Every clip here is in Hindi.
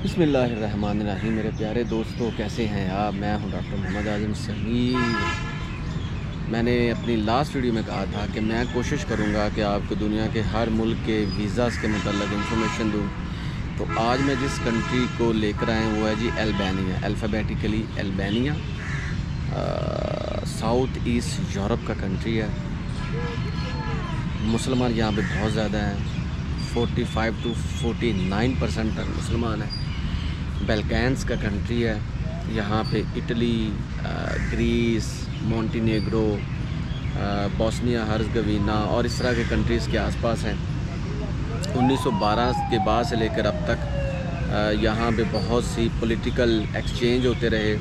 बिस्मिल्लाहिर्रहमानिर्रहीम। मेरे प्यारे दोस्तों, कैसे हैं आप? मैं हूं डॉक्टर मोहम्मद आज़म समीर। मैंने अपनी लास्ट वीडियो में कहा था कि मैं कोशिश करूंगा कि आपको दुनिया के हर मुल्क के वीज़ाज़ के मतलब इंफॉर्मेशन दूं। तो आज मैं जिस कंट्री को लेकर आए वो है जी Albania, alphabetically Albania. South east Europe का कंट्री है। मुसलमान यहाँ पे बहुत ज़्यादा हैं, 45 to 49% तक मुसलमान है। बैल्कन्स का कंट्री है। यहाँ पे इटली, ग्रीस, मोंटेनेग्रो, बोस्निया हर्ज़गोविना और इस तरह के कंट्रीज़ के आसपास हैं। 1912 के बाद से लेकर अब तक यहाँ पे बहुत सी पॉलिटिकल एक्सचेंज होते रहे।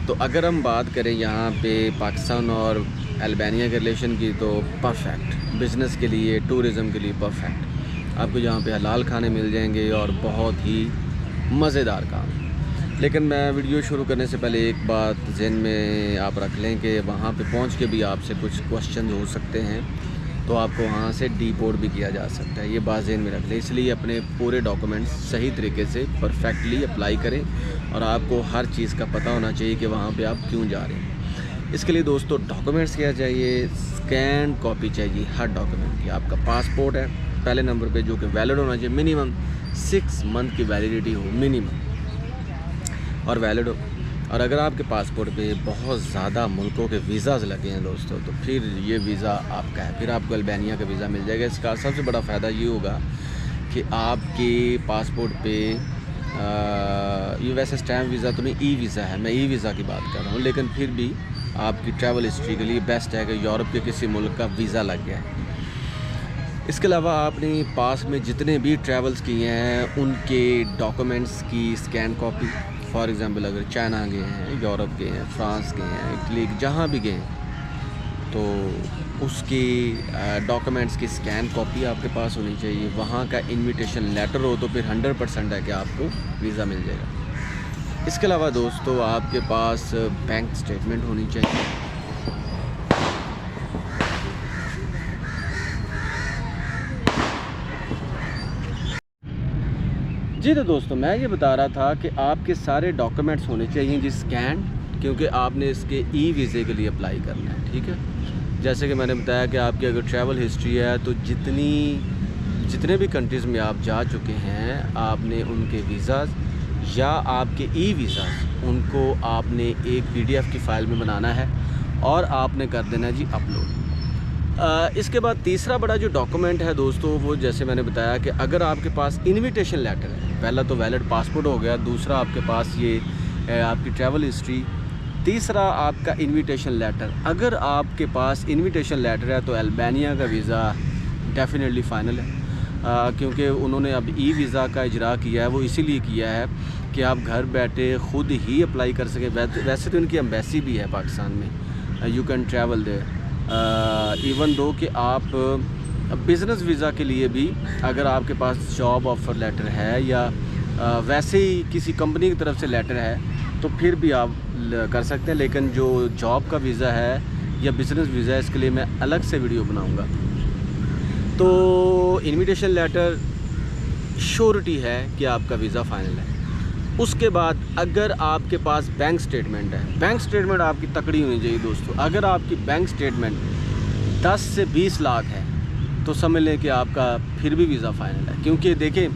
तो अगर हम बात करें यहाँ पे पाकिस्तान और अल्बानिया के रिलेशन की, तो परफेक्ट बिज़नेस के लिए, टूरिज़म के लिए परफेक्ट। आपको यहाँ पे हलाल खाने मिल जाएंगे और बहुत ही मज़ेदार काम। लेकिन मैं वीडियो शुरू करने से पहले एक बात ज़हन में आप रख लें कि वहाँ पे पहुँच के भी आपसे कुछ क्वेश्चन हो सकते हैं, तो आपको वहाँ से डिपोर्ट भी किया जा सकता है। ये बात ज़हन में रख लें। इसलिए अपने पूरे डॉक्यूमेंट्स सही तरीके से परफेक्टली अप्लाई करें और आपको हर चीज़ का पता होना चाहिए कि वहाँ पे आप क्यों जा रहे हैं। इसके लिए दोस्तों डॉक्यूमेंट्स क्या चाहिए? स्कैन कॉपी चाहिए हर डॉक्यूमेंट की। आपका पासपोर्ट है पहले नंबर पे, जो कि वैलिड होना चाहिए, मिनिमम 6 मंथ की वैलिडिटी हो मिनिमम और वैलिड हो। और अगर आपके पासपोर्ट पे बहुत ज़्यादा मुल्कों के वीज़ाज़ लगे हैं दोस्तों, तो फिर ये वीज़ा आपका है, फिर आपको अल्बानिया का वीज़ा मिल जाएगा। इसका सबसे बड़ा फ़ायदा ये होगा कि आपके पासपोर्ट पे ये वैसे स्टैम्प वीज़ा तो नहीं, ई वीज़ा है, मैं ई वीज़ा की बात कर रहा हूँ, लेकिन फिर भी आपकी ट्रैवल हिस्ट्री के लिए बेस्ट है कि यूरोप के किसी मुल्क का वीज़ा लग गया है। इसके अलावा आपने पास में जितने भी ट्रैवल्स किए हैं उनके डॉक्यूमेंट्स की स्कैन कॉपी, फॉर एग्ज़ाम्पल अगर चाइना गए हैं, यूरोप गए हैं, फ्रांस गए हैं, इटली, जहाँ भी गए हैं, तो उसकी डॉक्यूमेंट्स की स्कैन कॉपी आपके पास होनी चाहिए। वहाँ का इन्विटेशन लेटर हो तो फिर 100% है कि आपको वीज़ा मिल जाएगा। इसके अलावा दोस्तों आपके पास बैंक स्टेटमेंट होनी चाहिए। जी तो दोस्तों मैं ये बता रहा था कि आपके सारे डॉक्यूमेंट्स होने चाहिए जी स्कैन, क्योंकि आपने इसके ई वीज़े के लिए अप्लाई करना है। ठीक है, जैसे कि मैंने बताया कि आपकी अगर ट्रैवल हिस्ट्री है तो जितने भी कंट्रीज़ में आप जा चुके हैं, आपने उनके वीज़ाज़ या आपके ई वीज़ाज़ उनको आपने एक PDF की फ़ाइल में बनाना है और आपने कर देना जी अपलोड। इसके बाद तीसरा बड़ा जो डॉक्यूमेंट है दोस्तों, वो जैसे मैंने बताया कि अगर आपके पास इन्विटेशन लेटर है, पहला तो वैलिड पासपोर्ट हो गया, दूसरा आपके पास ये आपकी ट्रैवल हिस्ट्री, तीसरा आपका इन्विटेशन लेटर। अगर आपके पास इन्विटेशन लेटर है तो अल्बानिया का वीज़ा डेफिनेटली फ़ाइनल है, क्योंकि उन्होंने अब ई वीज़ा का इजरा किया है। वो इसीलिए किया है कि आप घर बैठे ख़ुद ही अप्लाई कर सकें। वैसे तो इनकी एम्बेसी भी है पाकिस्तान में, you can travel there. Even though कि आप बिज़नेस वीज़ा के लिए भी अगर आपके पास जॉब ऑफ़र लेटर है या वैसे ही किसी कंपनी की तरफ से लेटर है तो फिर भी आप कर सकते हैं। लेकिन जो जॉब का वीज़ा है या बिज़नेस वीज़ा है, इसके लिए मैं अलग से वीडियो बनाऊंगा। तो इन्विटेशन लेटर श्योरिटी है कि आपका वीज़ा फ़ाइनल है। उसके बाद अगर आपके पास बैंक स्टेटमेंट है, बैंक स्टेटमेंट आपकी तकड़ी होनी चाहिए दोस्तों। अगर आपकी बैंक स्टेटमेंट 10 से 20 लाख है तो समझ लें कि आपका फिर भी वीज़ा फ़ाइनल है। क्योंकि देखें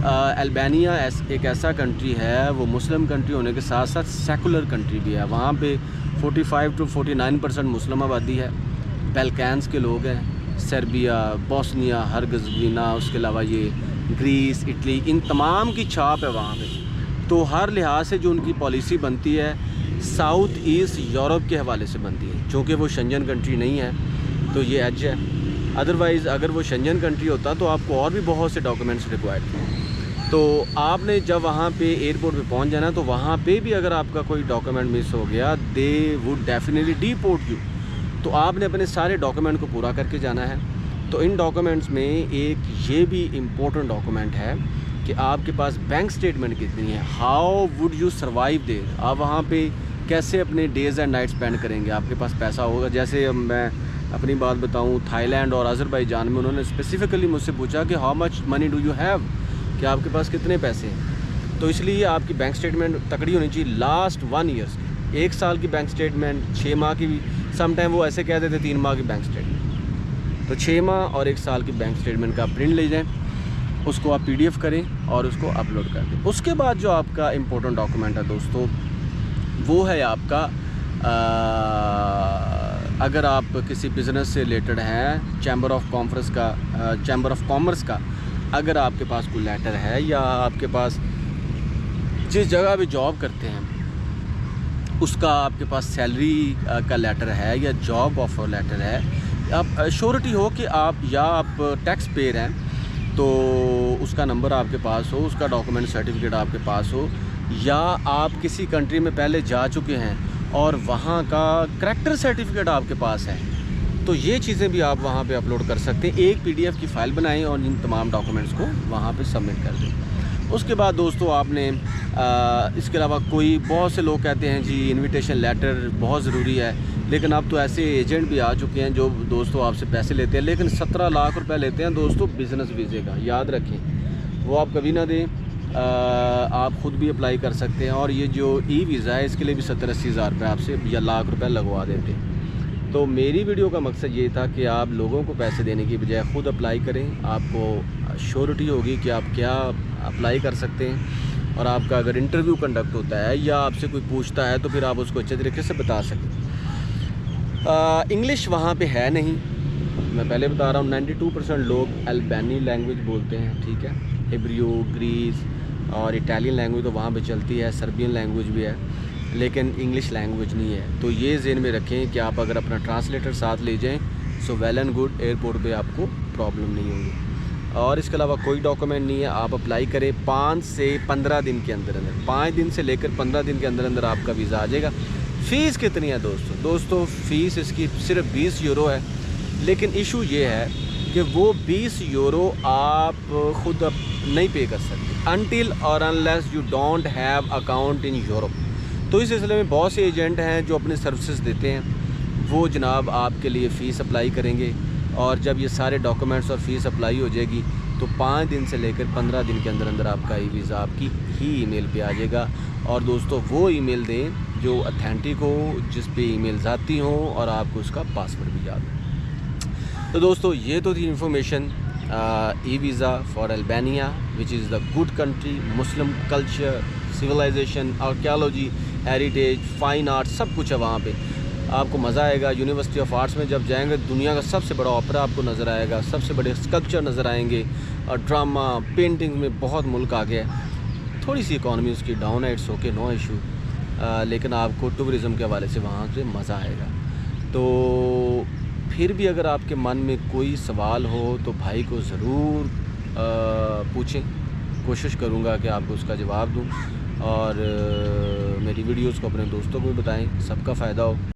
अल्बानिया एक ऐसा कंट्री है, वो मुस्लिम कंट्री होने के साथ साथ सेकुलर कंट्री भी है। वहाँ पे 45 to 49% मुस्लिम आबादी है। बैल्कन्स के लोग हैं, सर्बिया, बोस्निया हर्ज़गोविना, उसके अलावा ये ग्रीस, इटली, इन तमाम की छाप है वहाँ पे। तो हर लिहाज से जो उनकी पॉलिसी बनती है साउथ ईस्ट यूरोप के हवाले से बनती है। चूँकि वो शेंजन कंट्री नहीं है तो ये एज है। अदरवाइज़ अगर वो शेंजन कंट्री होता तो आपको और भी बहुत से डॉक्यूमेंट्स रिक्वायर्ड थे। तो आपने जब वहाँ पे एयरपोर्ट पे पहुँच जाना, तो वहाँ पे भी अगर आपका कोई डॉक्यूमेंट मिस हो गया, they would definitely deport you. तो आपने अपने सारे डॉक्यूमेंट को पूरा करके जाना है। तो इन डॉक्यूमेंट्स में एक ये भी इम्पोर्टेंट डॉक्यूमेंट है कि आपके पास बैंक स्टेटमेंट कितनी है। How would you survive there, आप वहाँ पे कैसे अपने डेज़ एंड नाइट स्पेंड करेंगे। आपके पास पैसा होगा, जैसे मैं अपनी बात बताऊँ, थाईलैंड और अज़रबैजान में उन्होंने स्पेसिफ़िकली मुझसे पूछा कि how much money do you have, कि आपके पास कितने पैसे हैं। तो इसलिए आपकी बैंक स्टेटमेंट तकड़ी होनी चाहिए लास्ट 1 ईयर्स की, 1 साल की बैंक स्टेटमेंट, 6 माह की भी, सम टाइम वो ऐसे कहते थे 3 माह की बैंक स्टेटमेंट। तो 6 माह और 1 साल की बैंक स्टेटमेंट का प्रिंट ले जाएँ, उसको आप PDF करें और उसको अपलोड कर दें। उसके बाद जो आपका इम्पोर्टेंट डॉक्यूमेंट है दोस्तों, वो है आपका अगर आप किसी बिज़नेस से रिलेटेड हैं, चैम्बर ऑफ कॉमर्स का अगर आपके पास कोई लेटर है, या आपके पास जिस जगह भी जॉब करते हैं उसका आपके पास सैलरी का लेटर है या जॉब ऑफर लेटर है, आप श्योरिटी हो कि आप टैक्स पेयर हैं, तो उसका नंबर आपके पास हो, उसका डॉक्यूमेंट सर्टिफिकेट आपके पास हो, या आप किसी कंट्री में पहले जा चुके हैं और वहाँ का करैक्टर सर्टिफिकेट आपके पास है, तो ये चीज़ें भी आप वहाँ पे अपलोड कर सकते हैं। एक PDF की फ़ाइल बनाएं और इन तमाम डॉक्यूमेंट्स को वहाँ पे सबमिट कर दें। उसके बाद दोस्तों आपने इसके अलावा बहुत से लोग कहते हैं जी इनविटेशन लेटर बहुत ज़रूरी है, लेकिन अब तो ऐसे एजेंट भी आ चुके हैं जो दोस्तों आपसे पैसे लेते हैं, लेकिन 17 लाख रुपए लेते हैं दोस्तों बिज़नेस वीज़े का, याद रखें वो आप कभी ना दें। आप ख़ुद भी अप्लाई कर सकते हैं, और ये जो वीज़ा है इसके लिए भी 70-80 हज़ार रुपये आपसे या लाख रुपए लगवा देते हैं। तो मेरी वीडियो का मकसद ये था कि आप लोगों को पैसे देने की बजाय ख़ुद अप्लाई करें, आपको श्योरिटी होगी कि आप क्या अप्लाई कर सकते हैं, और आपका अगर इंटरव्यू कंडक्ट होता है या आपसे कोई पूछता है तो फिर आप उसको अच्छे तरीके से बता सकें। इंग्लिश वहाँ पे है नहीं, मैं पहले बता रहा हूँ। 92% लोग अल्बानी लैंग्वेज बोलते हैं, ठीक है, हिब्रू, ग्रीस और इटालियन लैंग्वेज तो वहाँ पे चलती है, सर्बियन लैंग्वेज भी है, लेकिन इंग्लिश लैंग्वेज नहीं है। तो ये ज़हन में रखें कि आप अगर अपना ट्रांसलेटर साथ ले जाएं so well and good, airport पे आपको प्रॉब्लम नहीं होगी। और इसके अलावा कोई डॉक्यूमेंट नहीं है, आप अप्लाई करें 5 से 15 दिन के अंदर 5 दिन से लेकर 15 दिन के अंदर आपका वीज़ा आ जाएगा। फ़ीस कितनी है दोस्तों फ़ीस इसकी सिर्फ 20 यूरो है, लेकिन इशू ये है कि वो 20 यूरो आप ख़ुद नहीं पे कर सकते अनटिल और unless you don't have account in Europe. तो इस सिलसिले में बहुत से एजेंट हैं जो अपने सर्विसेज देते हैं, वो जनाब आपके लिए फ़ीस अप्लाई करेंगे, और जब ये सारे डॉक्यूमेंट्स और फ़ीस अप्लाई हो जाएगी तो 5 दिन से लेकर 15 दिन के अंदर आपका वीज़ा आपकी ही ईमेल पे आ जाएगा। और दोस्तों वो ईमेल दें जो ऑथेंटिक हो, जिस पे ईमेल्स आती हों और आपको उसका पासवर्ड भी याद हो। तो दोस्तों ये तो थी information visa for Albania which is the good country, Muslim culture, civilization, archaeology, heritage, fine art, सब कुछ है वहाँ पे, आपको मज़ा आएगा। यूनिवर्सिटी ऑफ आर्ट्स में जब जाएंगे दुनिया का सबसे बड़ा ओपेरा आपको नज़र आएगा, सबसे बड़े स्कल्पचर नज़र आएंगे, और ड्रामा, पेंटिंग में बहुत मुल्क आ गया है। थोड़ी सी इकॉनमी उसकी डाउन है, इट्स ओके, नो इशू, लेकिन आपको टूरिज़म के हवाले से वहाँ से मज़ा आएगा। तो फिर भी अगर आपके मन में कोई सवाल हो तो भाई को ज़रूर पूछें, कोशिश करूँगा कि आपको उसका जवाब दूँ, और मेरी वीडियोज़ को अपने दोस्तों को भी बताएं, सबका फ़ायदा हो।